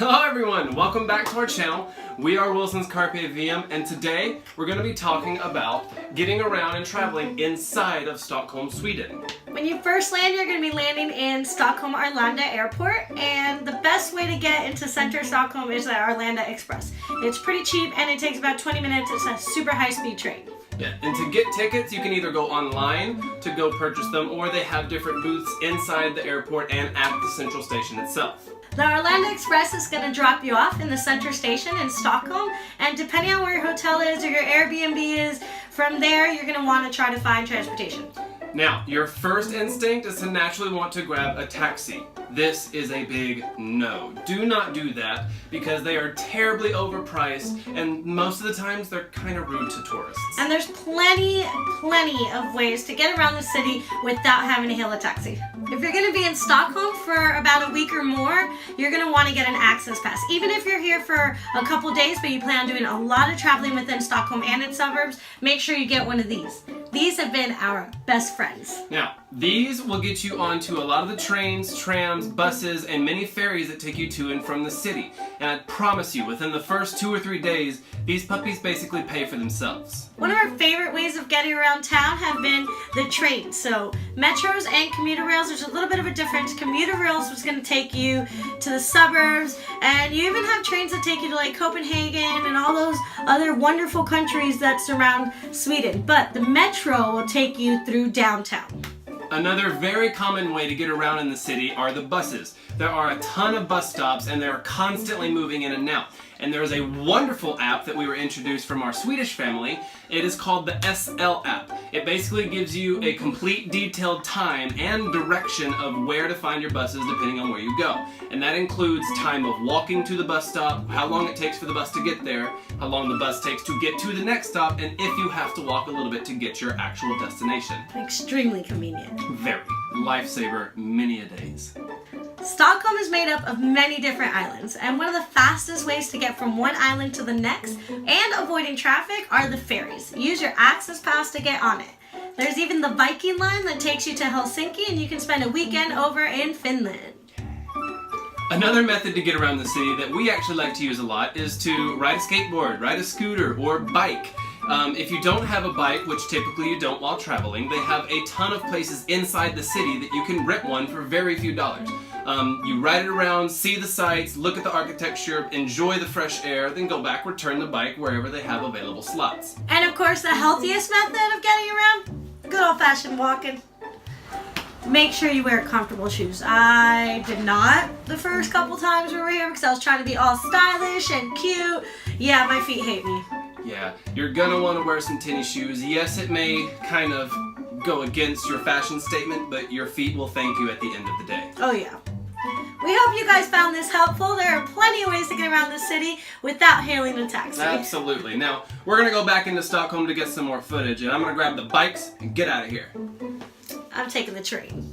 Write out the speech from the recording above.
Hello everyone, welcome back to our channel. We are Wilson's Carpe Diem, and today we're going to be talking about getting around and traveling inside of Stockholm, Sweden. When you first land, you're going to be landing in Stockholm Arlanda Airport, and the best way to get into center Stockholm is the Arlanda Express. It's pretty cheap and it takes about 20 minutes. It's a super high-speed train. Yeah, and to get tickets, you can either go online to go purchase them, or they have different booths inside the airport and at the central station itself. The Arlanda Express is going to drop you off in the center station in Stockholm, and depending on where your hotel is or your Airbnb is, from there you're going to want to try to find transportation. Now, your first instinct is to naturally want to grab a taxi. This is a big no. Do not do that because they are terribly overpriced, and most of the times they're kind of rude to tourists. And there's plenty of ways to get around the city without having to hail a taxi. If you're going to be in Stockholm for about a week or more, you're going to want to get an access pass. Even if you're here for a couple days but you plan on doing a lot of traveling within Stockholm and its suburbs, make sure you get one of these. These have been our best friends. Now, these will get you onto a lot of the trains, trams, buses, and many ferries that take you to and from the city. And I promise you, within the first 2 or 3 days, these puppies basically pay for themselves. One of our favorite ways of getting around town have been the trains. So metros and commuter rails, there's a little bit of a difference. Commuter rails was going to take you to the suburbs, and you even have trains that take you to like Copenhagen and all those other wonderful countries that surround Sweden. But the metro will take you through downtown. Another very common way to get around in the city are the buses. There are a ton of bus stops and they're constantly moving in and out. And there is a wonderful app that we were introduced from our Swedish family. It is called the SL app. It basically gives you a complete detailed time and direction of where to find your buses depending on where you go. And that includes time of walking to the bus stop, how long it takes for the bus to get there, how long the bus takes to get to the next stop, and if you have to walk a little bit to get your actual destination. Extremely convenient. Very. Lifesaver many a days. Stockholm is made up of many different islands, and one of the fastest ways to get from one island to the next and avoiding traffic are the ferries. Use your access pass to get on it. There's even the Viking line that takes you to Helsinki, and you can spend a weekend over in Finland. Another method to get around the city that we actually like to use a lot is to ride a skateboard, ride a scooter, or bike. If you don't have a bike, which typically you don't while traveling, they have a ton of places inside the city that you can rent one for very few dollars. You ride it around, see the sights, look at the architecture, enjoy the fresh air, then go back, return the bike wherever they have available slots. And of course, the healthiest method of getting around, good old-fashioned walking. Make sure you wear comfortable shoes. I did not the first couple times we were here because I was trying to be all stylish and cute. Yeah, my feet hate me. Yeah, you're gonna want to wear some tennis shoes. Yes, it may kind of go against your fashion statement, but your feet will thank you at the end of the day. Oh yeah. We hope you guys found this helpful. There are plenty of ways to get around the city without hailing a taxi. Absolutely. Now, we're gonna go back into Stockholm to get some more footage, and I'm gonna grab the bikes and get out of here. I'm taking the train.